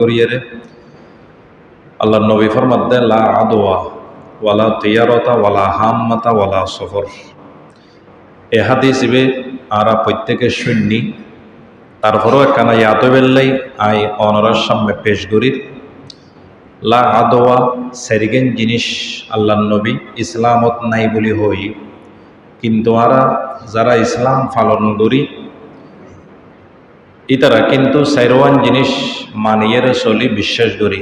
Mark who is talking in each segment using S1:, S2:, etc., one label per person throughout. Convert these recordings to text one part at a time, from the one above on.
S1: করিয়ে আল্লাহ নবী ফরমাতে লা আদওয়া ওয়ালা তিয়ারতা ওয়ালা হাম্মাতা ওয়ালা সফর। এ হাদিস ইবে আরা প্রত্যেকে শুননি, তারপরেও একখানা ইয়াতো বেললাই আই অনরার সামনে পেশ করি। লা আদওয়া সেরিগেন জিনিস আল্লাহ নবী ইসলামত নাই বলি হই, কিন্তু আরা যারা ইসলাম পালন করি ইতারা কিন্তু সাইরওয়ান জিনিস মানিয়ে চলি বিশ্বাস করি।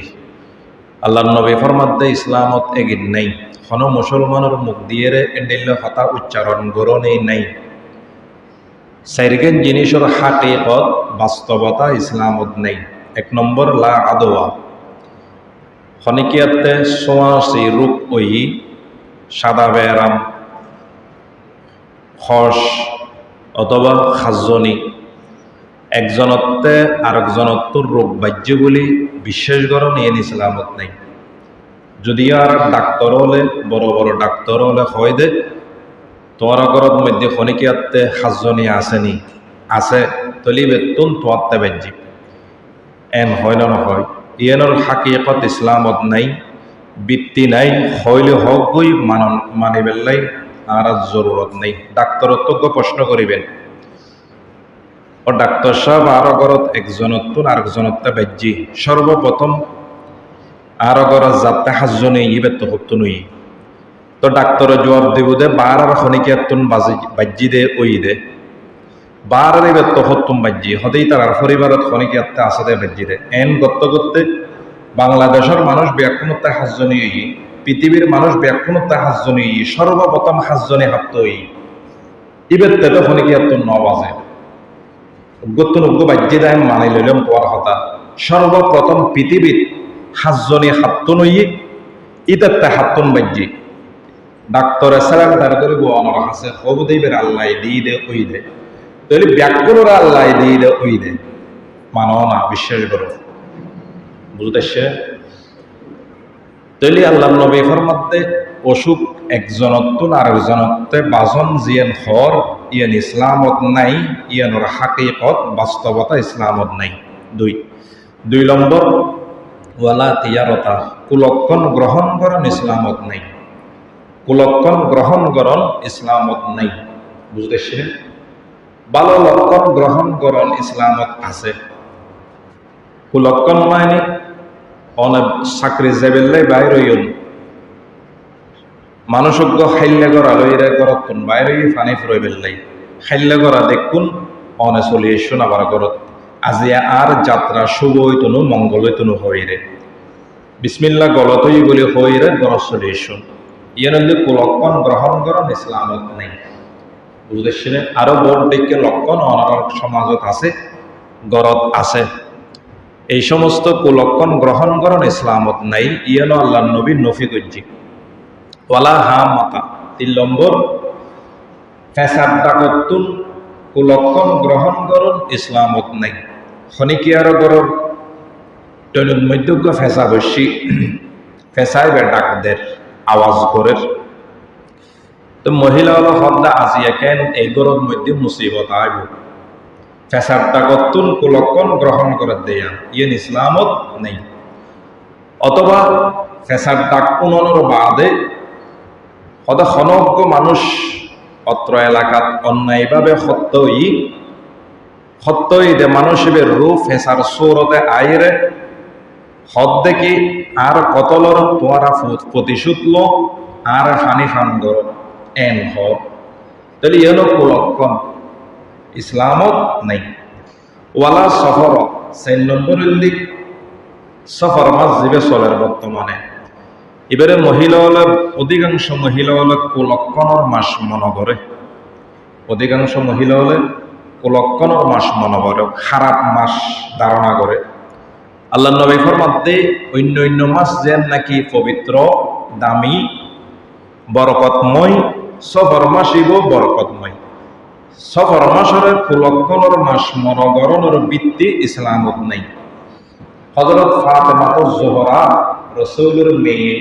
S1: আল্লাহ নবী ফরমাতে ইসলামত এগিন নাই, কোনো মুসলমানের মুখ দিয়ে এন্ডিল্য হতা উচ্চারণ গরণেই নাই। সাইরগেন জিনিসের হাকিকত বাস্তবতা ইসলামত নেই। এক নম্বর লা আদওয়া, খনিকিয়াতে সোয়াশি রূপ ওই সাদা বেরাম খস অথবা খাজনি একজনত্বে আরেকজনত্বর রোগ বাহ্য বলি বিশ্বাস করো নিয়ে ইসলামত নেই। যদিও আর ডাক্তার হলে বড় বড় ডাক্তার হলে হয় দে তোমার ঘরের মধ্যে খনিকিয়াতে খাজনি আসেনি আছে তলি বেতন তোয়াতে বাহ্যিক এন হয় না নহয়। ইয়েনর হাকিকত ইসলামত নাই, বৃত্তি নাই, হইলে হক গই মানি বেল্লাই আর জরুরত নেই। ডাক্তারত্ব প্রশ্ন করিবেন ও ডাক্তার সাহেব আরো ঘরত একজনত্ব আরেকজনত্বা বাহ্যি সর্বপ্রথম আরো ঘরত যাতে সাতজনে ইবে তো হতো নই, তো ডাক্তার জবাব দিব দে বার আর খনিকিয়াতুন বাহ্যি দে ওই দে বার আর ইবে তো হতুম বাহ্যি হতেই তার পরিবারত খনিকিয়াতে আছে দে বাহ্যি দে এন করতে করতে বাংলাদেশের মানুষ ব্যাকুণতা সাতজনী হই, পৃথিবীর মানুষ ব্যাকুণতা সাতজনী হই, সর্বপ্রথম সাতজনে হাত হই ইবে তো খনিকিয়াতুন 9 বাজে গতুন বাহ্যি দেয় মানি লইলাম তোমার কথা। সর্বপ্রথম পৃথিবীর সাতজনী হাতন হই ইতাতে হাতন বাহ্যি ডাক্তার সালাম তার করিব অনর আছে হব দেবের আল্লাহ দিয়ে দে ওই দে তাহলে ব্যাকুণরা আল্লাহ দিয়ে দে ওই দে মানো না বিশ্বাস করো বুঝতেছে। তাহলে আল্লাহ নবী ফরমাতে অসুখ একজনত্ব আরেকজনত্বে বাজন জিয়ান হর ইয়ান ইসলামত নাই, ইয়ানোর হাকিকত বাস্তবতা ইসলামত নাই। দুই নম্বর ওয়ালা তিয়ারতা, কুলক্ষণ গ্রহণ করণ ইসলামত নাই। কুলক্ষণ গ্রহণ করণ ইসলামত নাই বুঝতেছে। ভালো লক্ষণ গ্রহণ করণ ইসলামত আছে। কুলক্ষণ মানে অনেক চাকরি যাবেলাই বাইর হইল মানুষজ্ঞ খাইলে গড়া লইরে গরতন বাইরে ফানি ফুরই বেললাই খাইলে গড়া দেখুন অনে চলি এসুন আবার গরত আজি আর যাত্রা শুভ হইতনু মঙ্গল হইতনু হইরে বিসমিল্লা গলতই বলি হইরে গরত চলি এসুন ইয়ে কুলক্ষণ গ্রহণ করণ ইসলামত নেই বুঝতেছি। আরো বড় দিকে লক্ষণ অনার সমাজত আছে গরত আছে, এই সমস্ত কুলক্ষণ গ্রহণ করণ ইসলামত নাই। ইয়ানো আল্লাহ নবী নফি করছি ওয়ালা হাম্মাতা। 3 নম্বর ফেসাদ ডাকতুন কুলক্ষণ গ্রহণ করণ ইসলামত নাই। খনিকিয়ার গরর তৈনুর মধ্যজ্ঞ ফেসা বসি ফেসাইবে ডাকদের আওয়াজ করের তো মহিলা হলো হদ্দা আজিয়া কেন এই গরর মধ্যে মুসিবত আইব ফেসাদ ডাকতুন কুলক্ষণ গ্রহণ করে দেয়া ইয়েন ইসলামত নেই। অথবা ফেসাদ ডাক পুনর বাদে হয়তো খনজ্ঞ মানুষ অত্র এলাকাত অন্যায়ভাবে সত্যই দে মানুষের রূপ ফেসার সৌরতে আইরে হদ দেখি আর কতলর তোয়ারা প্রতিশোধ লো আর হানি ফান কর এন হদ তাহলে এলো কুলক্ষণ ইসলামত নাই। ওয়ালা সফর 4 নম্বরের দিক সফর মাস জীবে চলের বর্তমানে এবারে মহিলা হলে অধিকাংশ মহিলা হলে কুলক্ষণর মাস মনে করে, অধিকাংশ মহিলা হলে কুলক্ষণর মাস মনে করে, খারাপ মাস ধারণা করে। আল্লাহ নবী ফরমাতে অন্য মাস যেন নাকি পবিত্র দামি বরকতময় সফর মাসিব বরকতময়। সফর মাসের কুলক্ষণর মাস মনগরণের বৃত্তি ইসলামত নেই। হযরত ফাতেমা জোহরা রাসূলের মেয়ে,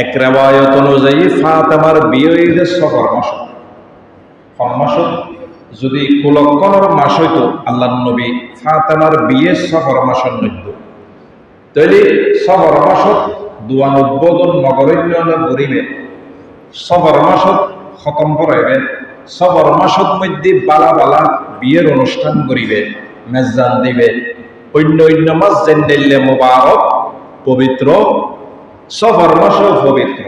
S1: এক রেওয়ায়ত অনুযায়ী ফাতেমার বিয়ে হইলে সফর মাস যদি কুলক্ষণের মাস হইতো আল্লাহ নবী ফাতেমার বিয়ে সফর মাসের নৈদ্য, তাইলে সফর মাসত দোয়ান উদ্বোধন নগরণ্য করিবে, সফর মাসত খতম করাইবে, সফর মাসত মধ্যে বালা বালা বিয়ের অনুষ্ঠান করিবে, মেজান দিবে। অন্য অন্য মাস যেন দিল্লে মোবারক পবিত্র, সফর মাসও পবিত্র।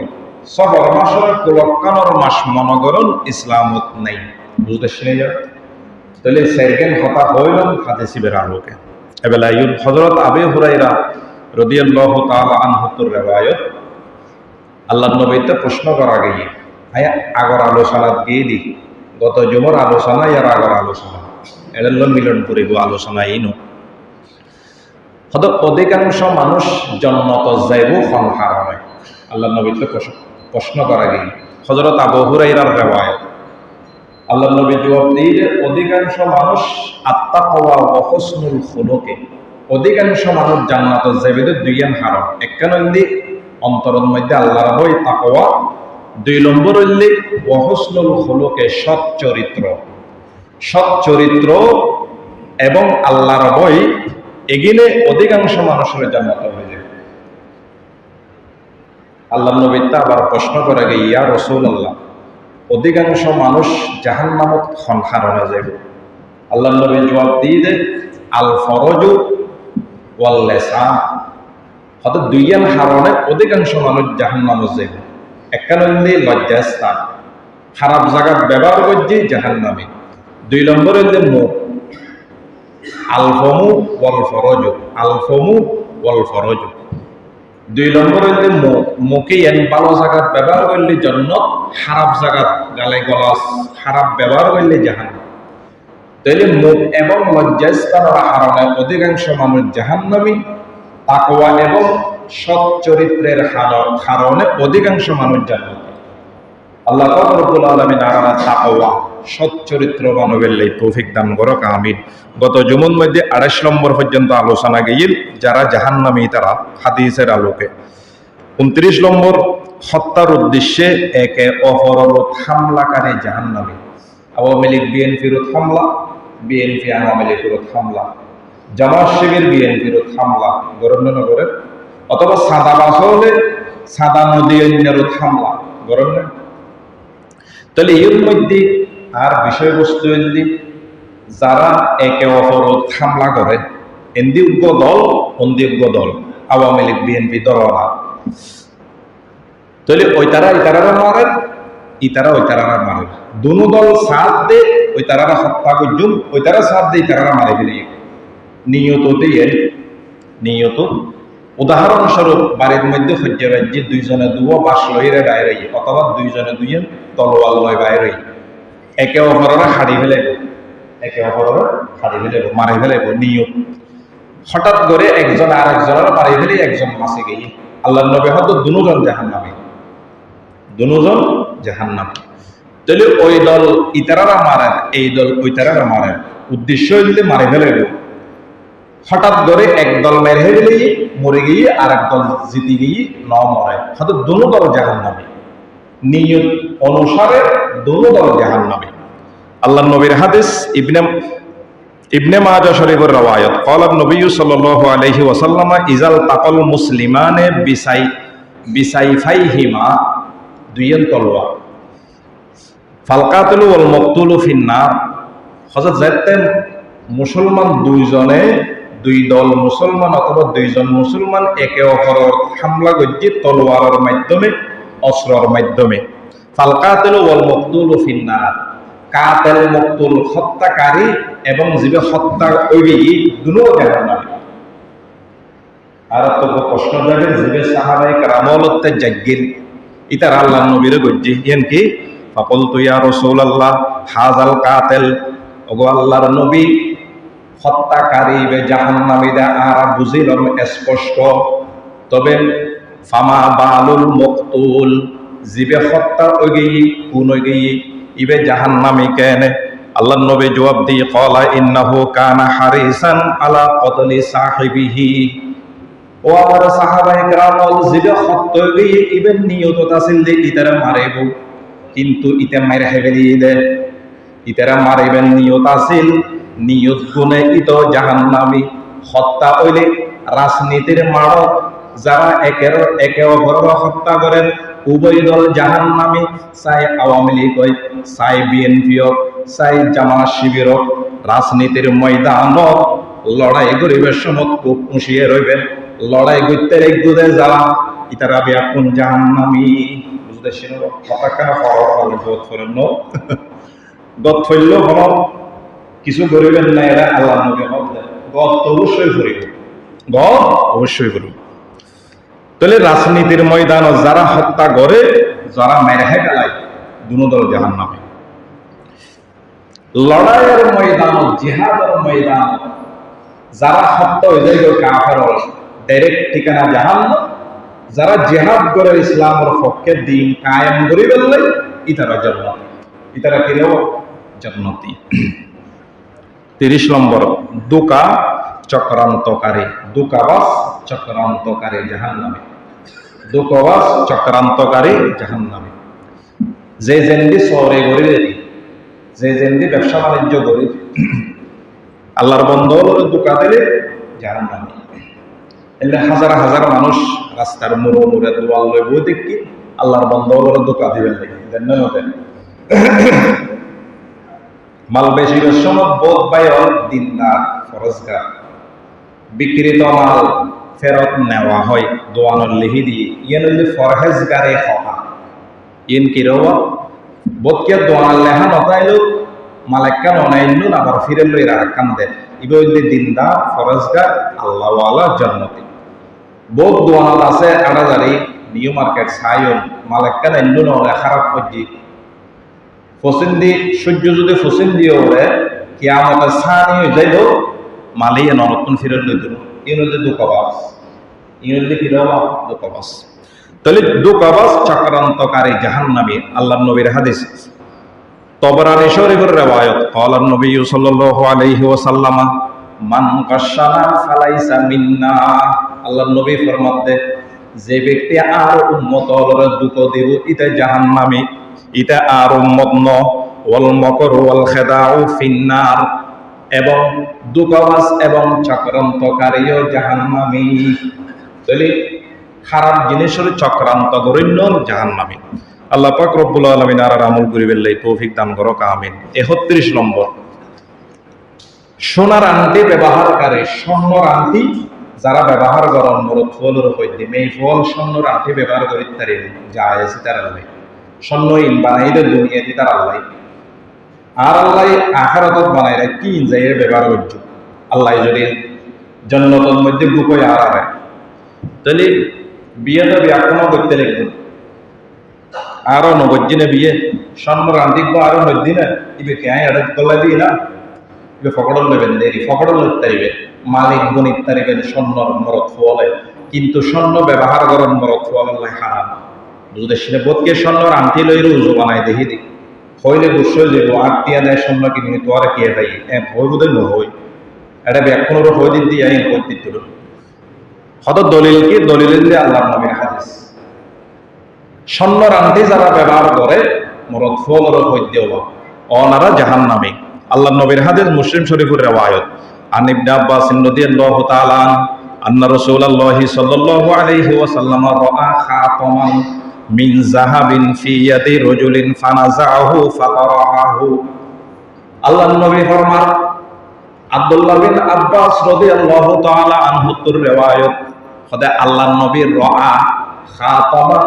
S1: সফর মাসের কুলক্ষণের মাস মনগরণ ইসলামত নাই। বুঝতে শুনে যাও তাহলে সেকেন্ড হতা হইলাম হাদিসের আলোকে। এবেলা ইউন হযরত আবু হুরায়রা রাদিয়াল্লাহু তাআলা আনহুর রিওয়ায়াত, আল্লাহর নবীতে প্রশ্ন করা গিয়ে আয়া আগর আলোচনা গিয়ে দি, গত জুমার আলোচনা ইয়ার আগর আলোচনা এর মিলন করিব আলোচনা ইনো হয়তো অধিকাংশ মানুষ জন্নত যাইব সংসার হয়। আল্লাহর নবীতে প্রশ্ন করা গিয়ে হযরত আবু হুরায়রার রিওয়ায়াত, আল্লাহ নবী জবাব দিয়ে অধিকাংশ মানুষ আত্তাকওয়া ওয়া হুসনুল খুলুকে, অধিকাংশ মানুষ জান্নাত যাইবে দুইয়ান হারাম। একখান হইলে অন্তরের মধ্যে আল্লাহর ভয় তাকওয়া, দুই নম্বর হইলে ওয়া হুসনুল খুলুকে সৎ চরিত্র, সৎ চরিত্র এবং আল্লাহর ভয় এগিলে অধিকাংশ মানুষের জান্নাত হয়ে যাবে। আল্লাহ নবী তা আবার প্রশ্ন করে গিয়ে ইয়া রাসূলুল্লাহ, অধিকাংশ মানুষ জাহান্নামত খনখারণে যাবে। আল্লাহ নবী জবাব দিয়ে দেয় আল ফরজু ওয়াল লিসান, হয়তো দুইয়ান হারণে অধিকাংশ মানুষ জাহান্নামত যাবে। একখান হইলে লজ্জাস্থান, খারাপ জায়গা ব্যবহার করছে জাহান্নামে। দুই নম্বর হইলে মুখ, আলফমু ওয়াল ফরজু, আলফমু ওয়াল ফরজু। দুই নম্বর হইলে মুখে ভালো জায়গা ব্যবহার করলে জান্নাত, খারাপ জায়গা গালে গলাস খারাপ ব্যবহার করলে জাহান্নাম। তাইলে মুখ এবং লজ্জাস্থানের কারণে অধিকাংশ মানুষ জাহান্নামী, তাকওয়া এবং সৎ চরিত্রের কারণে অধিকাংশ মানুষ জান্নাতি। আল্লাহ রব্বুল আলামিন আরানা তাকওয়া সৎ চরিত্র মানবের তৌফিক দান করুক, আমিন। গত জুমার মধ্যে ২৮ নম্বর পর্যন্ত আলোচনা গিয়েছিল যারা জাহান্নামী তারা হাদিসের আলোকে। ২৯ নম্বর হত্যার উদ্দেশ্যে একে অপরের হামলাকারী জাহান্নামী। আওয়ামী লীগ বিএনপির হামলা, বিএনপি আওয়ামী লীগের হামলা, জামাত শিবির বিএনপির হামলা গরমনগরের, অথবা সাদা বাস হলে সাদা নদী অন্যের হামলা গরম। তাহলে এর মধ্যে আর বিষয়বস্তু এলি যারা একে অপরত হামলা করে এন্দি উগ্র দল অন্দি উগ্র দল, আওয়ামী লীগ বিএনপি দল না। তাহলে ওই তারা ইতারারা মারে, ইতারা ওই তারারা মারে, দুনো দল সাথ দে ওই তারারা হত্যা করছুন, ওই তারা সাথ দে তারারা মারে ফেলে নিয়ত দিয়ে নিয়ত। উদাহরণস্বরূপ বাড়ির মধ্যে সহ্য রাজ্যে দুইজনে দুও বাস লইরে বাইরে, অথবা দুইজনে দুইজন তলোয়াল লয় বাইরে, একে অপরেরা হাড়ি ফেলাইব, একে অপরেরা হাড়ি ফেলাইব, মারি ফেলাইব নিয়ত। হঠাৎ করে একজন আর একজনের মারি ফেলে একজন মাসে গিয়ে আল্লাহ নবী হয়তো দুজন জাহান্নামী, দুজন জাহান্নামী। তাহলে ওই দল ইতারারা মারেন, এই দল ওই তারারা মারেন, উদ্দেশ্য হইলে মারি ফেলাইব। হঠাৎ করে একদল মেরে ফেলে মরে গিয়ে আর একদল জিতে গিয়ে ন মরে, হয়তো দুনো দল জাহান্নামী, নিয়ত অনুসারে দুনো দল জাহান্নামী। আল্লাহ নবীর হাদিস ইবনে মাজাহ শরীফের রওয়ায়াত, ক্বালা নবী সাল্লাল্লাহু আলাইহি ওয়াসাল্লাম ইজাল তাকাল মুসলিমানে বিসাইফাইহিমা, দুইয়ের তলোয়ার, ফালকাতুল ওয়াল মাকতুলু ফিন্নার। হযরত যাতে মুসলমান দুইজনে, দুই দল মুসলমান অথবা দুইজন মুসলমান একে অপরের হামলা করছে তলোয়ারের মাধ্যমে, অস্ত্রের মাধ্যমে। ফালকাতুল ওয়াল মাকতুলু ফিন্নার, কাতেল মকতুল হত্যাকারী এবং জীবে হত্যা ওই দুনো জাহান্নামী। আর তো প্রশ্ন যাবে জীবে সাহাবায়ে কেরামতে জাগিল ইতার আল্লাহ নবীর গজ্জি ইয়েন কি ফাকুলতু ইয়া রাসূলুল্লাহ হাযাল কাতেল, ওগো আল্লাহর নবী হত্যাকারী বে জাহান্নামীরা আর বুঝিলাম স্পষ্ট, তবে ফামা বালুল মকতুল, জীবে হত্যা ওই গিয়ে কোন ওই গিয়ে ইবে জাহান্নামী কেন? আল্লাহ নবী জবাব দিয়ে ক্বালা ইন্নাহু কানা হারিসান আলা কতলি সাহিবিহি, ও আমার সাহাবায়ে কেরাম জিবে হত্যা গিয়ে ইবে নিয়ত আছিল যে ইতারে মারিব, কিন্তু ইতে মাইরা হেবেলি দে, ইতারা মারিবেন নিয়ত আছিল, নিয়ত গুণে ইত জাহান্নামী। হত্যা হইলে রাজনীতির মারক যারা একে অপরের হত্যা করেন উভয় দল জাহান্নামী, চাই আওয়ামী লীগ হয়, চাই বিএনপি হোক, চাই জামাত শিবির হোক, রাজনীতির ময়দানত লড়াই করিবার সময় খুব হুঁশিয়ে রইবেন। লড়াই করতে রেগুদে যারা ইতারা বিয়াকুন জাহান্নামী। বুঝতেছেন কথা কেন গত করেন গত ফেলল হল কিছু করিবেন না, এরা আল্লাহ নবী গত অবশ্যই করিব, গত অবশ্যই করিব। তাহলে রাজনীতির ময়দান যারা হত্যা করে, যারা মেরে ফেলায়, দুনো দল জাহান্নামী। লড়াইয়ের ময়দান, জিহাদের ময়দান যারা হত্যা হয়ে যায় কাফের ডাইরেক্ট ঠিকানা জাহান্নাম। যারা জিহাদ করে ইসলামের পক্ষে দিন কায়েম করে ফেললে ইতারা জান্নাতি, ইতারা কি জান্নাতি। 30 নম্বর দুকা চক্রান্তকারী, দুকাবাস চক্রান্তকারী জাহান্নামী। দুকাবাস চক্রান্তকারী জাহান্নামী। যে যেন্দি শহরে গড়ে, যে যেন্দি ব্যবসা বাণিজ্য করে আল্লাহর বন্ধ দুকা দিলে জাহান্নামী। এলে হাজার হাজার মানুষ রাস্তার মোড়ে মোড়ে দোয়াল লই বই দেখি আল্লাহর বন্ধ দোকা দিবেন নাকি। মাল বেশি সময় বোধ বাইর দিনদার ফরজগার, বিক্রিত মাল ফেরত নেওয়া হয় দোয়ানোর লিহি দিয়ে। ইয়েন হইলে ফরহেজগারে হওয়া, ইয়েন কি রওয়া বোধকে দোয়ানার লেহা নতাইল মালাক্কা ননাইল আবার ফিরে লই রাখান দেন। ইবে হইলে দিনদার ফরজগার আল্লাহওয়ালা জান্নাতি। বোধ দোয়ানাল আছে আড়াদারি নিউ মার্কেট সায়ন মালাক্কা নাইল নলে খারাপ পর্যি ফসিন্দি সূর্য যদি ফসিন দিয়ে ওরে কিয়ামতের সানি হয়ে যাইল মালিয়ে নতুন ফিরে লই দিল। ইন হইলে দুকাবাস, ইন হইলে কি রওয়া দুকাবাস। তাহলে দুকাবাস চক্রান্তকারী জাহান্নামী। আল্লাহর নবীর হাদিস তবরানী শরীফের riwayat ক্বালা নবী সাল্লাল্লাহু আলাইহি ওয়াসাল্লাম মান কাশানা ফালাইসা মিন্না। আল্লাহর নবী ফরমাতে যে ব্যক্তি আর উম্মতর দুঃখ দেব ইতা জাহান্নামী, ইতা আর উম্মত ন। ওয়াল মাকরু ওয়াল খিদাউ ফিন্নার, এবং দুকাবাস এবং চক্রান্তকারীও জাহান্নামী। তাহলে খারাপ জিনিসের চক্রান্ত গরিন্য জাহান্নামী। আল্লাহ পাক রব্বুল আলামিন আর আমল করিবেন লাই তৌফিক দান করুক, আমিন। 31 নম্বর সোনার আংটি ব্যবহারকারী, স্বর্ণর আংটি যারা ব্যবহার করেন মরদ ফলের হইতে মেয়ে ফল স্বর্ণর আংটি ব্যবহার করি তার যায় আছে তার আল্লাহ স্বর্ণ ইন বানাইলে দুনিয়া দি তার আল্লাহ, আর আল্লাহ আখিরাতত বানাইলে কি যাই ব্যবহার করছ। আল্লাহ যদি জান্নাতের মধ্যে বুকই আর আরে তাহলে বিয়েটা ব্যাখ্যানো করতে লাগবে। আরো নবজিনে বিয়ে স্বর্ণর আংটি আরো নদিনে ইবে কে আড়ে গলায় দিই না, ইবে ফকড়ল নেবেন দেরি ফকড়ল লইতে পারিবে মালিক গণিত তারিবেন স্বর্ণর মরদ ফলে, কিন্তু স্বর্ণ ব্যবহার করেন মরদ ফল হারাম। বুঝতে শুনে বোধকে স্বর্ণর আংটি লই রুজু বানাই দেখি দিই হইলে বসে যাব আটটিয়া দেয় স্বর্ণ কিনে তো আর কে পাই ভয় বোধ নহই এটা ব্যাখ্যানোর হয়ে দিন দিয়ে আইন হয়ে দিত হয়তো দলিল কি দলিল দিয়ে আল্লাহ নবীর হাদিস স্বর্ণর আংটি যারা ব্যবহার করে মরদ ফলের হয়ে দেওয়া অনারা জাহান্নামী। আল্লাহ নবীর হাদিস মুসলিম শরীফের riwayat আন ইবনে আব্বাস রাদিয়াল্লাহু তাআলা আন্না রাসূলুল্লাহ সাল্লাল্লাহু আলাইহি ওয়াসাল্লাম রাআ খাতামান মিন যাহাবিন ফি ইয়াদি রাজুলিন ফানাযাহু ফাতারাহু। আল্লাহর নবী ফরমান আব্দুল্লাহ বিন আব্বাস রাদিয়াল্লাহু তাআলা আনহু তোর riwayat খোদা আল্লাহর নবীর রাআ খাতামান,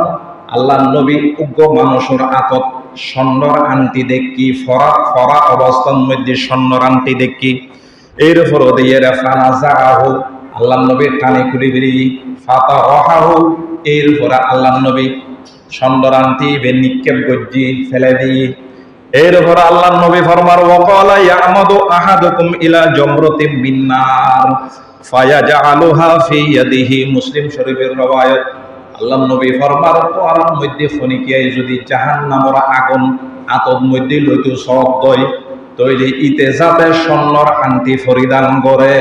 S1: আল্লাহর নবী উগ্র মানুষের আতত স্বর্ণর আংটি দেখি ফরা ফরা অবস্থার মধ্যে স্বর্ণর আংটি দেখি এর উপর দিয়ে ফানাযাহু আল্লাহর নবী টানি খুলি বেরি ফাতারাহু এর উপর আল্লাহর নবী স্বর্ণর আংটি নিক্ষেপ গজ্জি ফেলে দিই। এর উপর আল্লাহর নবী ফরমার ওয়াকালা ইয়ামাদু আহাদুকুম ইলা জামরাতিন মিন নার ফায়াজআলুহা ফি ইয়াদিহি। মুসলিম শরীফের riwayat আল্লাহর নবী ফরমার তোর মধ্যে ফনিকিয়ায় যদি জাহান্নামের আগুন আতর মধ্যে লইতো সব দই তৈরি ইতে যাতে স্বর্ণর আংটি পরিধান করে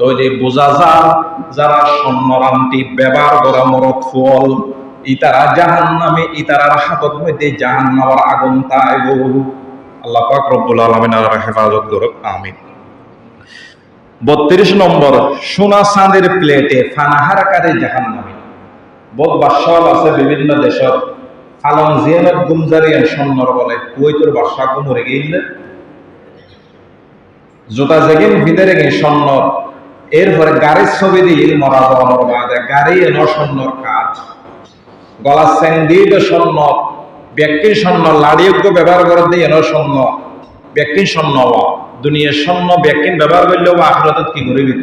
S1: তৈরি বোঝা যা যারা স্বর্ণর আংটি ব্যবহার করা মরদ ফল ইতারা জাহান্নামে, ইতারার হাতত মধ্যে জাহান্নামের আগুন তাইব। আল্লাহ পাক রব্বুল আলামিন আর হেফাজত করুক, আমিন। 32 নম্বর, সোনা চাঁদের প্লেটে ফানাহারকারী জাহান্নামী। বহুত বাদশাহ আছে বিভিন্ন দেশত, আলম জিয়ানত গুমজারিয়ান সন্নর বলে কুয়েতের বাদশাহ মরে গেলে জোতা জেগিন ভিতরে গিয়ে সন্ন্যর, এরপরে গাড়ির ছবি দিয়ে মরা যাওয়ানোর বাদে গাড়ি এনো সন্ন্যর কাজ, গলা চেন দিয়ে স্বর্ণ, ব্যক্তির স্বর্ণ লাড়িয়োগ্য ব্যবহার করে দিয়ে এনো স্বর্ণ, ব্যক্তির স্বর্ণ দুনিয়ার স্বর্ণ ব্যক্তিন ব্যবহার করলেও আখিরাতত কি করবি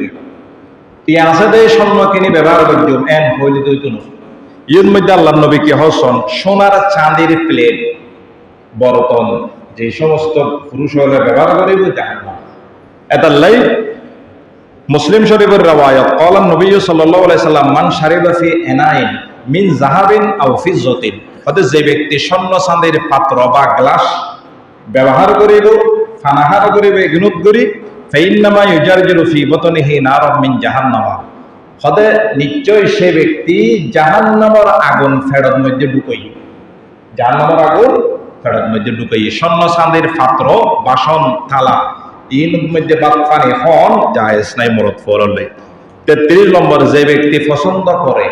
S1: তুই আছে দে স্বর্ণ কিনি ব্যবহার করছো এন হইলে তুই তুনো ইউর মধ্যে আল্লাহ নবী কি হসন সোনার চাঁদির প্লেট বরতন যে সমস্ত পুরুষ হলে ব্যবহার করিব জাহান্নাম। এটা লাই মুসলিম শরীফের রওয়ায়াত ক্বালা নবী সাল্লাল্লাহু আলাইহি সাল্লাম মান শারিবা ফি এনাইন মিন যাহাবিন আও ফিজ্জাতিন, অর্থাৎ যে ব্যক্তি স্বর্ণ চাঁদের পাত্র বা গ্লাস ব্যবহার করিব ফানাহার করিব এগুনুত করি ফাইন্নামা ইউজারজিরু ফি বতনিহি নারাম মিন জাহান্নামা, হদে নিশ্চয় সে ব্যক্তি জাহান্নামের আগুন ফেরত মধ্যে ঢুকাই, জাহান্নামের আগুন ফেরত মধ্যে ঢুকাই। স্বর্ণ চাঁদের পাত্র বাসন থালা ইন মধ্যে বাদ পানি হন জায়েজ নাই মরদ ফরলে। 33 নম্বর, যে ব্যক্তি পছন্দ করে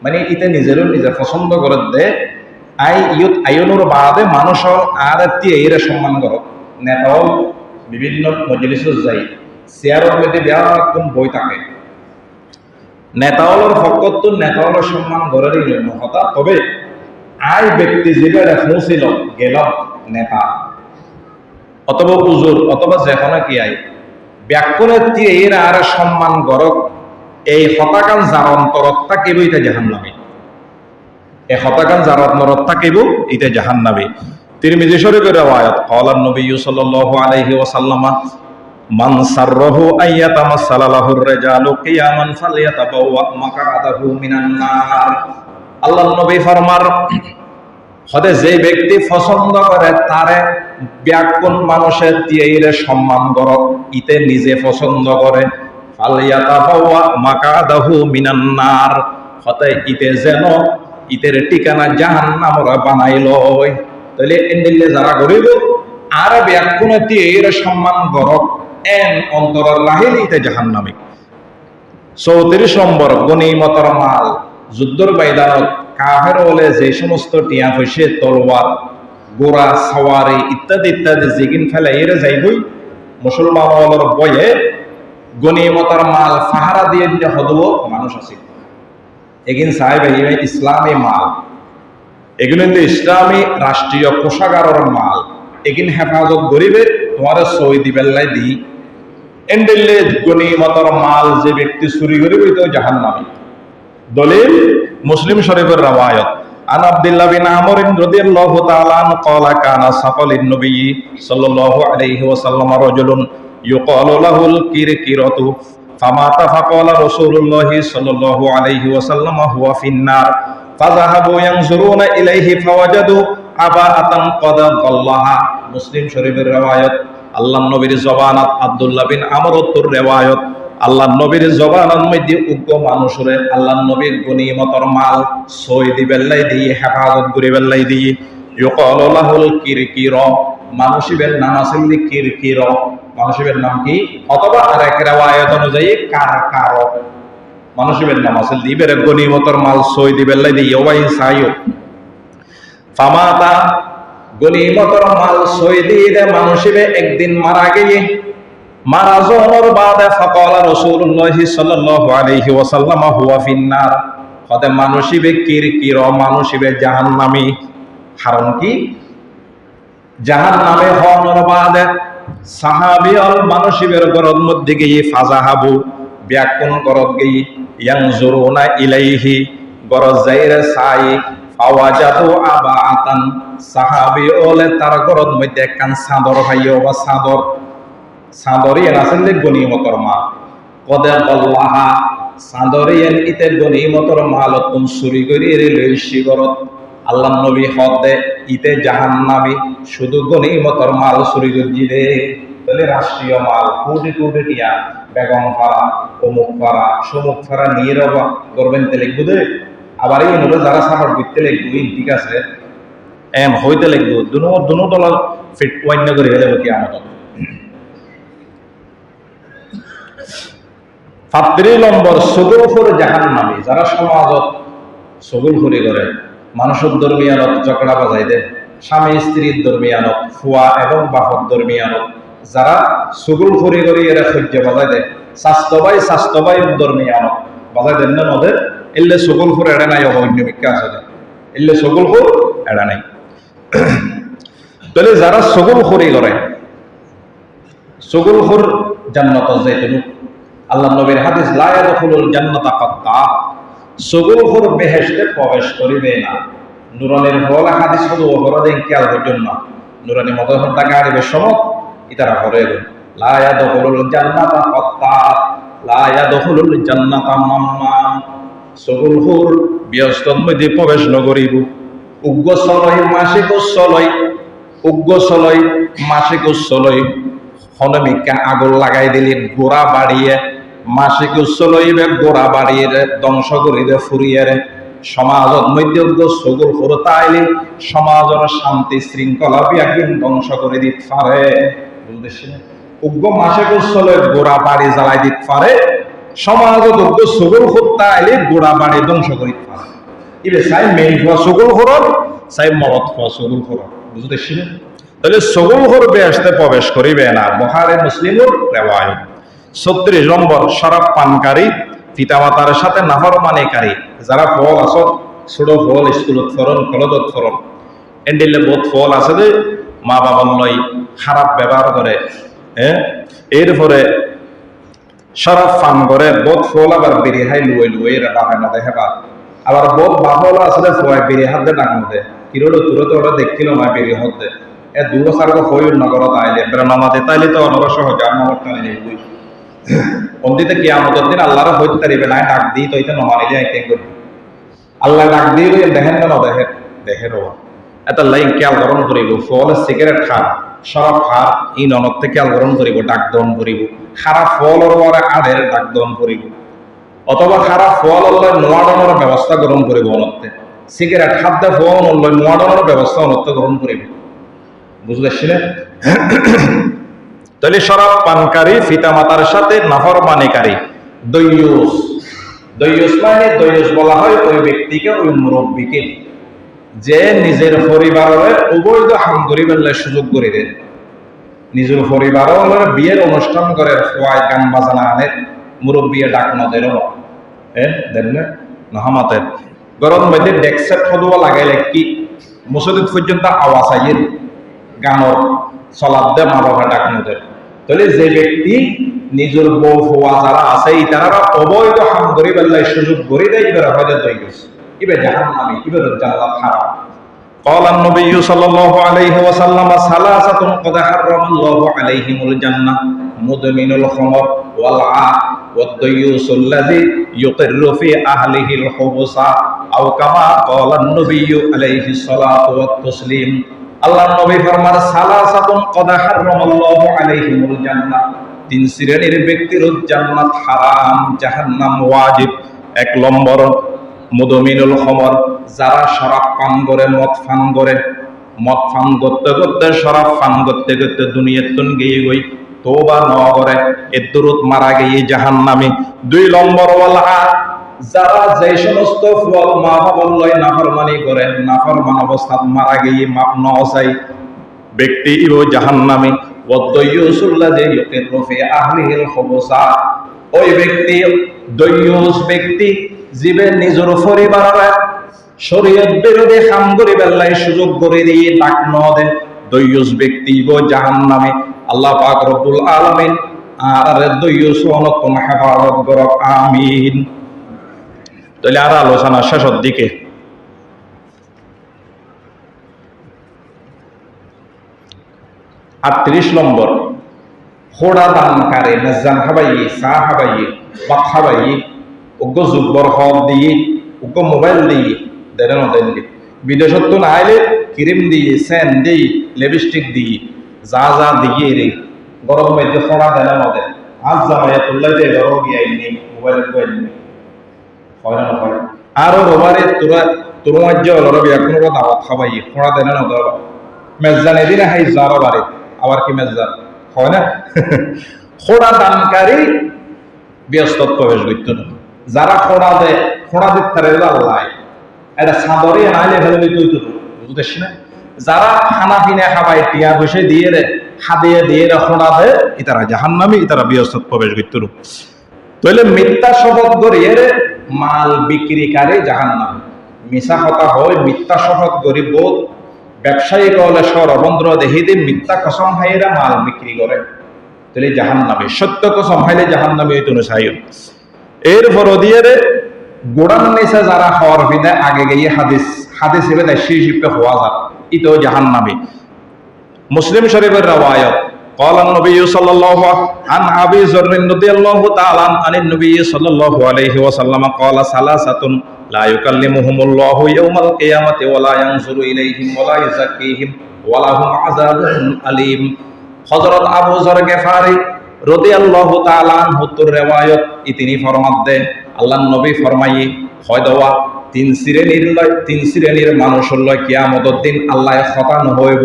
S1: মানে ইতে নিজেরও নিজে পছন্দ করে দে আই ইয়ুত আয়নুর বাদে মানুষের আর এর সম্মান করো, নেতাও বিভিন্ন মজলিসে যাই চেয়ারের মধ্যে ব্যাপক বই থাকে, নেতাওয়ালার ফকত নেতাওয়ালার সম্মান করারই কথা, তবে আই ব্যক্তি যেটা পৌঁছিল গেল নেতা অথবা উজুর অথবা যেখানে কি আই ব্যাকুণের এর আর সম্মান গরক এই হতাকান যার অন্তরত থাকিব এটা জাহান্নামী, এই হতাকান যার অন্তরত থাকিব এটা জাহান্নামী। তিরমিজি শরীফের রওয়ায়াত ক্বালা নবী সাল্লাল্লাহু আলাইহি ওয়াসাল্লাম মান সাররাহু আইয়াতামাসসালা লাহুর রিজালু কিয়ামান ফালইয়াতাবাওয়া মাকআদাহু মিনান নার। আল্লাহর নবী ফরমার হদে যে ব্যক্তি পছন্দ করে তারে ব্যাকুণ মানুষের দিয়ে সম্মান করক ইতে নিজে পছন্দ করে ফালইয়াতাবাওয়া মাকআদাহু মিনান নার, হতে ইতে যেন ইতের ঠিকানা জাহান্নামে বানাই লয়। তাহলে এন্ডিলে যারা করিব আর ব্যাকুণ দিয়ে সম্মান করক এন অন্তরের লাহিল ইতে জাহান্নামী। 34 নম্বর, গনিমতের মাল যুদ্ধর ময়দানত কাফের হলে যে সমস্ত টিয়া পয়সা তলোয়ার গোড়া সওয়ারি ইত্যাদি ইত্যাদি যেগিন ফেলে এর যাইবই মুসলমান হলের বয়ে গনিমতের মাল ফাহারা দিয়ে দিতে হদব মানুষ আছে এগিন সাহেব ইসলামী মাল, এগুলো কিন্তু ইসলামী রাষ্ট্রীয় কোষাগারের মাল, এগিন হেফাজত গরিবে তোমার সই দিবেল্লাই দি এন্ডেলে গনিমতের মাল যে ব্যক্তি চুরি করিবে তো জাহান্নামী। দলিল মুসলিম শরীফের রওয়ায়াত আন আব্দুল্লাহ বিন আমর রাদিয়াল্লাহু তাআলা আন ক্বালা কানা সাকালিন নবী সাল্লাল্লাহু আলাইহি ওয়াসাল্লাম রাজুলুন ইউকালু লাহুল কিরকিরাতু ফামাতা ফাকালা রাসূলুল্লাহ সাল্লাল্লাহু আলাইহি ওয়াসাল্লাম হুয়া ফিন্নার ফাযাহাবু ইয়ানজুরুনা ইলাইহি ফাওয়াজাদু আবাআতান ক্বাদ আল্লাহা। মুসলিম শরীফের রওয়ায়াত আল্লাহর নবীর জবানাত আব্দুল্লাহ বিন আমর তোর রওয়ায়াত আল্লাহর নবীর জবানের মধ্যে উগ্র মানুষরে আল্লাহর নবীর গনিমতের মাল সই দিবেল্লাই দিয়ে হেফাজত করিবেল্লাই দিয়ে ইউকালু লাহুল কিরকির, মানুষের নাম আছে কিরকির, মানুষের নাম কি অথবা আরেক রওয়ায়াত অনুযায়ী কারকার, মানুষের নাম আছে দিবের গনিমতের মাল সই দিবেল্লাই দিয়ে ওয়াই সাইও ফামাতা গনিমতের মাল সই দিয়ে মানুষের একদিন মারা গিয়ে মারা যাওয়ার বাদে ফাকালা রাসূলুল্লাহ সাল্লাল্লাহু আলাইহি ওয়াসাল্লাম হুয়া ফিন্নার, হদে মানুষিবে কিরকির মানুষিবে জাহান্নামী। কারণ কি জাহান্নামে হওয়ার বাদে সাহাবীল মানুষিবের ঘরের মধ্যে গিয়ে ফাজাহাবু ব্যাকুণ ঘরত গিয়ে ইয়ানজুরুনা ইলাইহি ঘর যাইরে সাই ফাওয়াজাদু আবাআতান, সাহাবী ওলে তার ঘরের মধ্যে একখান চাদর পাইও বা চাদরিয়ান আছেন গনিমতের মাল কদে আল্লাহা চাদরিয়ান ইতে গনিমতের মাল তুম চুরি করি লইছি ঘরত আল্লাহ নবী হদে ইতে জাহান্নামী শুধু গনিমতের মাল চুরি করছি রে। তাহলে রাষ্ট্রীয় মাল কোটি কোটি টিয়া বেগম ফাড়া অমুক ফাড়া সমুক ফাড়া নিয়ে রবা করবেন তে লিখবো দে, আবার এই যারা সাফার করতে লিখবো ঠিক আছে হইতে লাগবে দুনো ডলার ফিট ওয়াইন্য করে গেলে কি আমাদের 35 নম্বর সগুলখোর জাহান্নামী, যারা সমাজত সগুলখুরি করে, মানুষের দরমিয়ানত ঝগড়া বাজাই দেয়, স্বামী স্ত্রীর দরমিয়ানত, ফুয়া এবং বাপর দরমিয়ানত যারা সগুলখুরি করে এরা সহ্য বাজাই দেয়, স্বাস্থ্যবাই দরমিয়ানত বাজাই দেন না ওদের, এলে সগুলখুর এড়ে নাই, অবৈন্য ভিক্ষা আছে এলে সগুলখুর এড়ে নাই। তাহলে যারা সগুলখুরি করে, সগুলখুর জান্নাত যাইতেন। আল্লাহ নবীর হাদিস, লা ইয়াদখুলুল জান্নাতা কাত্তা, সগুলখুর বেহেশতে প্রবেশ করিবে না। নুরানির ফল হাদিস শুধু অপরাধে খেয়াল করবেন না, নুরানি মতহর টাকা আরিবে সমত ইতারা করে লা ইয়াদখুলুল জান্নাতা কাত্তা, লা ইয়াদখুলুল জান্নাতা মাম্মান, সগুলখুর ব্যস্তর মধ্যে প্রবেশ নকরিব। উগ্র চলই মাসিক উচ্চলই হনমিকা আগুন লাগাই দিলি গোড়া বাড়িয়ে, মাসিক উচ্চলইবে গোড়া বাড়িয়ে ধ্বংস করিলে ফুরিয়ে সমাজত মধ্যে সগুল করতা আইলে সমাজের শান্তি শৃঙ্খলা একদিন ধ্বংস করে দিতে পারে। বুঝতেছি উগ্র মাসিক উচ্চলই গোড়া বাড়ি জ্বালাই দিতে পারে, সমাজত উগ্র সগুল করতা আইলে গোড়া বাড়ি ধ্বংস করিতে পারে। ইবে চাই মেইন হওয়া সগুল খরচ, চাই মরদ হওয়া সগুল খরচ। বুঝতেছি না? তাহলে সগুলখোর বেহেশতে প্রবেশ করিবে না, বুখারী মুসলিমের রিওয়ায়াত। 36 নম্বর শরাব পানকারী, পিতামাতার সাথে নাফরমানিকারী, যারা ফল আছে ছোট ফল স্কুলত ফরন কলেজত ফরন এন্ডিলে বহুত ফল আছে যে মা বাবার লই খারাপ ব্যবহার করে, এরপরে শরাব পান করে বহুত ফল আবার বেরিয়ে হাই লুয়ে ডাকে না দেখেবা, আবার বহুত বাফল আছে যে ফয় বেরিয়ে হাত দিয়ে ডাক মধ্যে কিরোলো তুরতে ওরা দেখছিল না বেরিয়ে হতে দূর সার্গ হইল নগর তাইলে নামাতে তাইলে তো অনর সহজে আর নগর টানে নেই অন্দিতে কি আমাদের দিন আল্লাহরা হইতে পারিবে না, ডাক দিই তো এটা নমানিলে আইতে করবি আল্লাহ ডাক দিয়ে দেখেন না দেখেন দেখেন এটা লাইন খেয়াল গ্রহণ করিব। ফল সিগারেট খান সব খার ই ননদ থেকে খেয়াল গ্রহণ করিব, ডাক দন করিব, খারাপ ফলর পরে আড়ের ডাক দন করিব, অথবা খারাপ ফল হলে নোয়াডনের ব্যবস্থা গ্রহণ করিব। অনর্থে সিগারেট খাদ্য ফল হলে নোয়াডনের ব্যবস্থা অনর্থ গ্রহণ করিব। বুঝলেন? তাহলে শরাব পানকারী, পিতামাতার সাথে নাফরমানিকারী, দয়ুস মানে দয়ুস বলা হয় ওই ব্যক্তিকে, ওই মুরব্বীকে যে নিজের পরিবারের অবৈধ হাম করিবার সুযোগ করে দেন, নিজের পরিবারের বিয়ের অনুষ্ঠান করে খোয়ায় গান বাজানা আনে মুরব্বী ডাক নদের দেন না নহমাতের গরম মধ্যে ডেক্সেট ফদুয়া লাগাইলে কি মসজিদ পর্যন্ত আওয়াজ আইয়ের গানর চলার দে মা বাবা ডাক নদের। তাহলে যে ব্যক্তি নিজের বউ হওয়া যারা আছে তারা অবৈধ হাম করিবার সুযোগ করে দেয়, এবার হয়তো দই গেছে এবার জাহান্নামী, এবার জান্নাত হারাম। قال النبي صلى الله عليه وسلم ثلاثة قد حرم الله عليهم الجنة مدمن الخمر والعاق والديوث الذي يقر في أهله الخبث أو كما قال النبي عليه الصلاة والتسليم। আল্লাহ নবী ফরমান সালাসাতুন কদ হারামাল্লাহু আলাইহিমুল জান্নাহ, তিন শ্রেণীর ব্যক্তির জান্নাত হারাম, জাহান্নাম ওয়াজিব। 1 নম্বর মুদমিনুল খমর, যারা শরাব পান করে, মদ পান করে, মদ পান করতে করতে শরাব পান করতে করতে দুনিয়ার তুন গিয়ে গই তওবা ন করে এদরুত মারা গিয়ে জাহান্নামী। 2 নম্বর ওয়ালা, যারা যে সমস্ত ফল মা বাবার লয় নাফরমানি করে, নাফরমান অবস্থাত মারা গিয়ে মাপ ন চাই ব্যক্তি ইও জাহান্নামী। ওয়াদাইয়ুসুল্লাযী ইউকিরু ফি আহলিহিল খুবুসা, ওই ব্যক্তি দয়ুস ব্যক্তি জীবে নিজের পরিবারের শরীয়ত বিরোধী কাম করিবার লাই সুযোগ করে দিয়ে ডাক ন দেন, দয়ুস ব্যক্তি ইও জাহান্নামী। আল্লাহ পাক রব্বুল আলামিন আর দয়ুস অনতম হেফাজত করক, আমিন। তাহলে আর আলোচনা শেষের দিকে। 38 নম্বর খোড়া দানকারী, মেজান হাবাই, চা হাবাই, বাক হাবাই, উগ্র যুগবর হক দিয়ে, উগ্র মোবাইল দিয়ে দেন দেন বিদেশত তো না আইলে ক্রিম দিয়ে, সেন দিয়ে, লিপস্টিক দিয়ে, যা যা দিয়ে রে গরম মধ্যে খোড়া দেন আমাদের আজ জামাইয়া তুল্লাই দিয়ে গরম গিয়ে আইনি মোবাইল আইনি আরো রোবারে তোরা তোর মাঝে হলো রবি এখন দাওয়াত খাবাই খোঁড়া দেন না ধরবা মেজান এদিনে হাই যারা বাড়ি আবার কি মেজান হয় না খোঁড়া দানকারী ব্যস্তত প্রবেশ করত না যারা খোঁড়া দিতে আল্লাহ এটা সাদরে নাইলে ফেলে তৈরি বুঝতেছি না যারা খানা পিনা খাবাই টিয়া বসে দিয়ে রে হাদিয়ে দিয়ে রে খোঁড়া দেয় ইতারা জাহান্নামী ইতারা ব্যস্তত প্রবেশ করত তাহলে মিথ্যা শপথ করিয়ে রে মাল বিক্রিকারী জাহান্নামী মিশা কথা হয় মিথ্যা শপথ করি বোধ ব্যবসায়িক হলে সরবন্দ্র দেখি দিয়ে মিথ্যা কসম হাইরা মাল বিক্রি করে তাহলে জাহান্নামী সত্য কসম হাইলে জাহান্নামী হইতো না চাই এরপর দিয়ে রে গোড়ান নিচে যারা হওয়ার বিদে আগে গিয়ে হাদিস হিসেবে শিল্পে হওয়া যায় ইতো জাহান্নামী মুসলিম শরীফের রওয়ায়াত قال النبي صلى الله عن ابي ذر رضي الله تعالى عن النبي صلى الله عليه وسلم قال ثلاثه لا يكلمهم الله يوم القيامه ولا ينظر اليهم ولا يزكيهم ولهم عذاب اليم হযরত আবু যর গিফারি রাদিয়াল্লাহু তাআলা আনহু riwayat ইতিনি ফরমাতে আল্লাহর নবী ফরমায়ে হয় দেওয়া তিন শ্রেণীর মানুষ হলো কিয়ামতের দিন আল্লাহ খতান হইব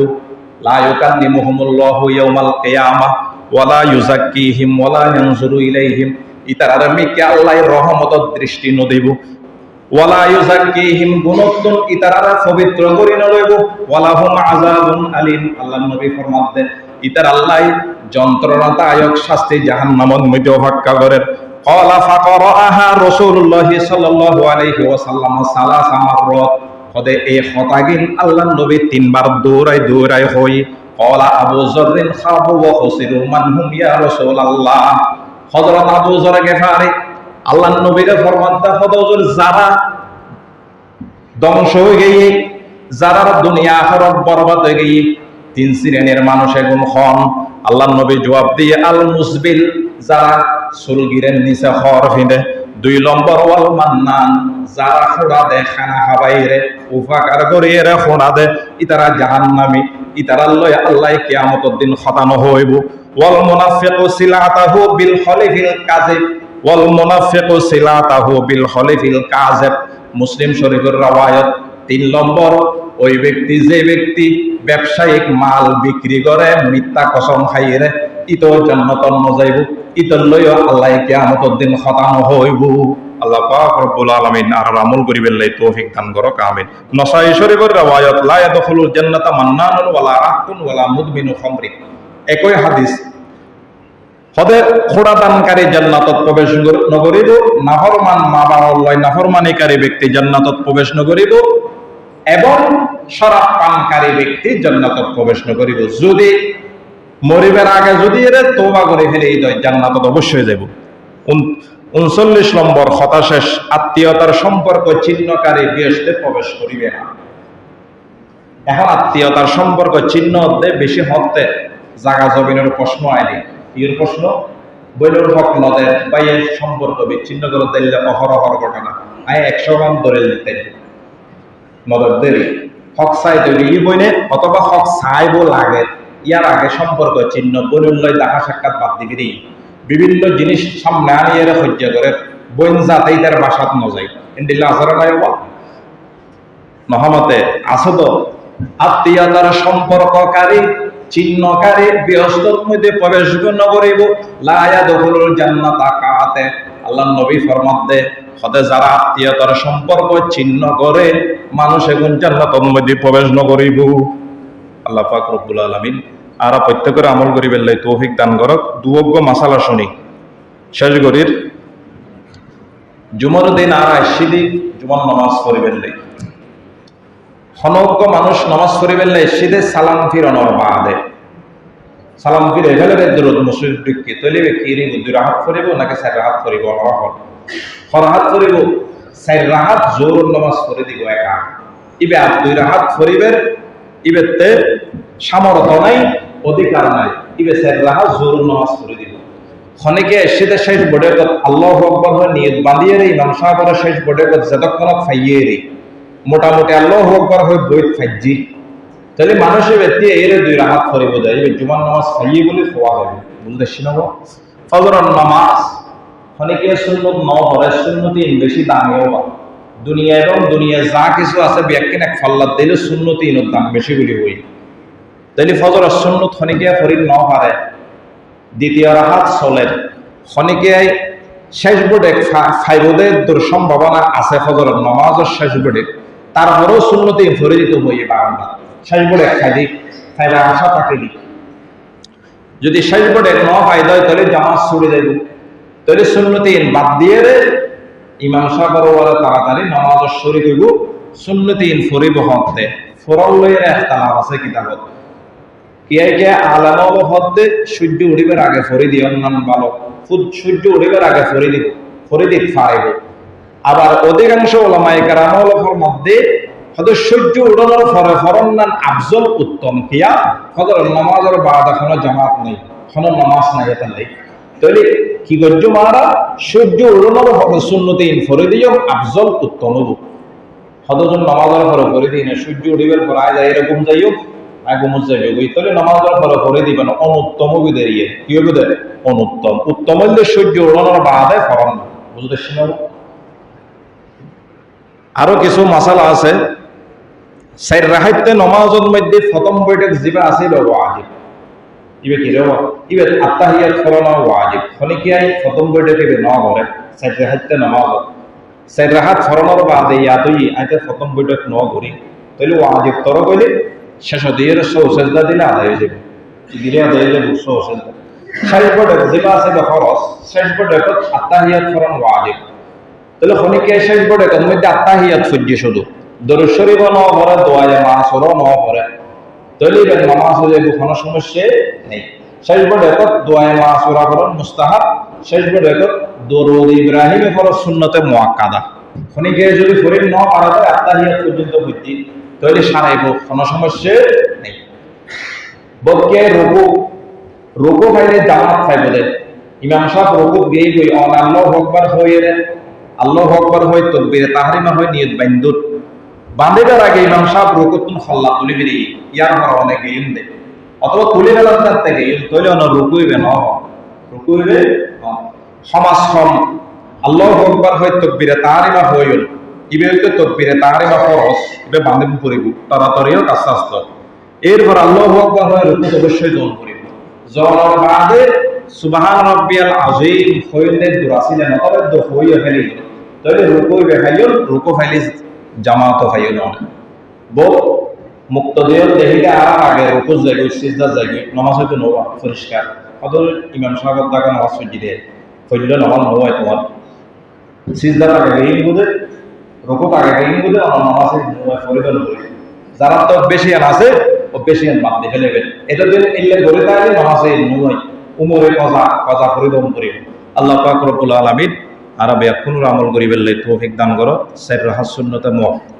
S1: লা ইউকাল্লিমুহুমুল্লাহু ইয়াউমাল কিয়ামাহ ওয়ালা ইউযাক্কিহিম ওয়ালা ইয়ানজুরু ইলাইহিম ইতারা মিকে আল্লাহর রহমতের দৃষ্টি নদিব ওয়ালা ইউযাক্কিহিম গুণতুন ইতারা পবিত্র করি নলইব ওয়ালা হুম আযাবুন আলিম আল্লাহর নবী ফরমাতে ইতার আল্লাহ যন্ত্রণাদায়ক শাস্তি জাহান্নামের মধ্যে অপেক্ষা করেন قال فقرأها رسول الله صلى الله عليه وسلم ثلاث مرات খদে এই খতাগিন আল্লাহর নবী তিনবার দৌড়াই হই قال আবু যর খাবু ওয়া খুসিরু মান হুম ইয়া রাসূলুল্লাহ হযরত আবু যর গিফারি আল্লাহর নবীকে ফরমানতা হযরত যারা ধ্বংস হয়ে গিয়ে যারা দুনিয়া আখিরাত বরবাদ হয়ে গিয়ে তিন শ্রেণীর মানুষ এগুন হন আল্লাহর নবী জবাব দিয়ে আল মুসবিল যারা সুলগিরের নিচে খর ফিনে দুই নম্বর ওয়াল মান্নান যারা খোড়া দে খানা খাবাইরে উপকার করিয়ে রে খোড়া দে ইতারা জাহান্নামী ইতারা লয় আল্লাহ কিয়ামতের দিন খতানো হইব ওয়াল মুনাফিকু সিলাতাহু বিল খলিফিল কাযিব ওয়াল মুনাফিকু সিলাতাহু বিল খলিফিল কাযিব মুসলিম শরীফের রওয়ায়াত তিন নম্বর ওই ব্যক্তি যে ব্যক্তি ব্যবসায়িক মাল বিক্রি করে মিথ্যা কসম খাইয়ে ইতো জান্নাতন যাইব ইতর লইও আল্লাহ কিয়ামতের দিন খতানো হইব আল্লাহ পাক রব্বুল আলামিন আর আমল করিবেন লাই তৌফিক দান করুক আমিন নসাঈ শরীফের riwayat লা ইয়াদখুলুল জান্নাতা মান্নানুন ওয়ালা আকুন ওয়ালা মুদমিনু খামরি একই হাদিস হদে খোড়া দানকারী জান্নাতত প্রবেশ নগরিব নাফরমান মা বাবার লয় নাফরমানিকারী ব্যক্তি জান্নাতত প্রবেশ নগরিব এবং শরাব পানকারী ব্যক্তি জান্নাতত প্রবেশ নগরিব যদি মরিবের আগে যদি এর তওবা করে ফেলে এই জান্নাতত অবশ্যই যাব 39 নম্বর কথা শেষ আত্মীয়তার সম্পর্ক ছিন্নকারী গৃহস্থে প্রবেশ করিবে না এখন আত্মীয়তার সম্পর্ক ছিন্ন হতে বেশি হতে জায়গা জমিনের প্রশ্ন আইনি এর প্রশ্ন বইলের হক নদের বা এর সম্পর্ক বিচ্ছিন্ন করে দিলে অহরহর ঘটনা আয় 100 মান ধরে দিতে নদের দেরি হক চাই তৈরি বইনে অথবা হক চাইব লাগে ইয়ার আগে সম্পর্ক চিহ্ন বনুল্লয় দেখা সাক্ষাৎ বাদ দিবি বিভিন্ন জিনিস সামনে আনিয়ে সহ্য করে বইন যাতেই তার বাসাত নজাই ইন্দিল্লা আসার নাই নহমতে আছো তো আত্মীয়তার সম্পর্ককারী চিহ্নকারী গৃহস্থর মধ্যে প্রবেশ নগরিব লা ইয়াদখুলুল জান্নাতা কাতে আল্লাহর নবী ফরমাতে হতে যারা আত্মীয়তার সম্পর্ক চিহ্ন করে মানুষ এখন জান্নাতের মধ্যে প্রবেশ নগরিব আল্লাহ পাক রব্বুল আলামিন আর প্রত্যেকের আমল করিবেন লাই তৌফিক দান করক দুয়োগ্য মাসালা শুনি শেষ গরির জুমার দিন আর আইসিদি জুমার নামাজ পড়িবেন লাই হনজ্ঞ মানুষ নামাজ পড়িবেন লাই সিদে সালাম ফিরানোর বাদে সালাম ফিরে গেলে দরুদ মুসলিম দিকে তলিবে কি রে দুই রাহাত পড়িব নাকি চার রাহাত পড়িব হরহাত পড়িব চার রাহাত জোর নামাজ পড়ে দিব একা ইবে আর দুই রাহাত পড়িবের ইবেতে সামর্থ্য নাই অধিকার নাই ইবে চার রাহাত জোর নামাজ পড়ে দিব খনিকে এসে শেষ বোর্ডে আল্লাহু আকবার হয়ে নিয়ত বাঁধিয়ে রে ইমাম সাহেবের শেষ বোর্ডে যতক্ষণ ফাইয়ে রে মোটামুটি আল্লাহু আকবার হয়ে বইত ফাইজি তাহলে মানুষের ব্যক্তি এর দুই রাহাত পড়িব যায় ইবে জুমার নামাজ ফাইয়ে বলে খোয়া হবে বলতে শিনাবো ফজরের নামাজ খনিকে সুন্নত ন পড়ে সুন্নতি বেশি দামিও বা দুনিয়া এবং দুনিয়া যা কিছু আছে ব্যাখ্যান এক ফল্লাদ দিলে সুন্নতি ইনুর দাম বেশি বলি হই তাইলে ফজর সুন্নত খনিকে ফরিদ ন পারে দ্বিতীয় রাহাত চলের খনিকে শেষ বোর্ডে ফাইবোদের সম্ভাবনা আছে ফজর নমাজের শেষ বোর্ডে তারপরেও সুন্নতি ফরি দিতে হই বারবার শেষ বোর্ডে খাই দিই খাইলে আশা তাকে দিই যদি শেষ বোর্ডে ন ফায়দা হয় তাহলে জামাত ছুড়ে যাইব তাহলে সুন্নতি বাদ দিয়ে ইমাম সাহেবের তাড়াতাড়ি নামাজের শরীর হইব সুন্নতি ফরিব হতে ফরল লইয়ের একতালাপ আছে কিতাবত কে আলামল হতে সূর্য উঠিবার আগে ফরি দিও নাম ভালো সূর্য উঠিবার আগে ফরি দিত ফারিব আবার অধিকাংশ ওলামায়ে কেরামের মধ্যে হয়তো সূর্য উড়ানোর পরে ফরন নান আফজল উত্তম কিয়া ফজর নামাজের বাদ এখনো জামাত নেই এখনো নামাজ নাই এটা নেই তাহলে কি করছো মারা সূর্য উড়ানোর হবে সুন্নতি ফরে দিও আফজল উত্তম হবো হতজন নামাজের পরে ফরে দিই না সূর্য উঠিবার পর আয় যায় এরকম যাইও আগুমুজ যাবে ওই তাহলে নামাজের পরে ফরে দিবেন অনুত্তম বিদারিয়ে কি হবে দেয় অনুত্তম উত্তম হইলে সূর্য উড়ানোর বাদে ফরন বুঝতে শুনব আরো কিছু মশালা আছে সাইর রাহাইতে নমাজের মধ্যে প্রথম বৈঠক জিবা আছে ওয়াজিব ইবে কি রেওয়া ইবে আত্তাহিয়াত ফরনা ওয়াজিব খনিকিয়াই প্রথম বৈঠকে বে ন করে সাইর রাহাইতে নামাজ সাইর রাহাত ফরনার বাদে ইয়াতই আইতে প্রথম বৈঠক ন করি তাহলে ওয়াজিব তর কইলে শেষ দিয়ে সৌসজদা দিলে আদায় হয়ে যাবে দিলে আদায় হয়ে যাবে সৌসজদা শেষ বৈঠক জিবা আছে ফরজ শেষ বৈঠক আত্তাহিয়াত ফরনা ওয়াজিব তাহলে খনিকিয়াই শেষ বৈঠকের মধ্যে আত্তাহিয়াত ফুজি শুধু দরুদ শরীফ ন পড়ে দোয়া মাসুরও ন পড়ে তাহলে নামাজ হয়ে যাবে কোনো সমস্যা নেই শেষ বৈঠকত দোয়া মাসুরা পড়েন মুস্তাহাব শেষ বৈঠকত দরুদ ইব্রাহিমে পড়ে সুন্নতে মুআক্কাদা খনিকিয়াই যদি ফরিদ ন পারে আত্তাহিয়াত পর্যন্ত বুদ্ধি তাহলে সারাইব কোনো সমস্যা নেই বদকে রুকু ফাইলে জামাত ফাইব দেয় ইমাম সাহেব রুকু গিয়ে গই আল্লাহু আকবার হয়ে আল্লাহু আকবার হয় তাকবীরে তাহরিমা হয় নিয়ত বাইন্দুত বাঁধিবার আগে ইমাম সাহেব রুকুতুন খল্লা তুলি বেরি ইয়ার পর অনেক ইম দে অথবা তুলি বেলার তার থেকে ইম তৈলে অন রুকুইবে ন রুকুইবে সমাজ সম আল্লাহু আকবার হয় তাকবীরে তাহরিমা হইল ইবে হইতে তাকবীরে তাহরিমা ফরজ ইবে বাঁধিব পড়িব তাড়াতাড়িও আস্তে আস্তে এরপর আল্লাহু আকবার হয় রুকু অবশ্যই জন করিব জনের বাদে সুবহান রাব্বিয়াল আযীম হইলে দুরাসিলে নতবে দো হইয়া ফেলিল তাহলে রুকুইবে ফাইল রুকু ফাইলে জামাত ফাইল না বল মুক্তদিয়ত দেহিলে আর আগে রুকু যাইব সিজদা যাইব নামাজ হইতে নওয়া পরিষ্কার অদল ইমাম সাহেব দাকা নামাজ পড়ি দে ফইল নামাজ নওয়া তোমার সিজদা আগে গইন বুদে রুকু আগে গইন বুদে আর নামাজে নওয়া ফরিদ করে যারা তো বেশি আছে ও বেশি বাদ দিয়ে ফেলবে এটা দিন ইল্লে ধরে তাইলে নামাজে নওয়া উমরে কাজা ফরিদম করিব আল্লাহ পাক রব্বুল আলামিন আরবে পুনর আমল করিবেন তৌফিক দান করো সাইর রাহাত সুন্নতে মুআক্কাদা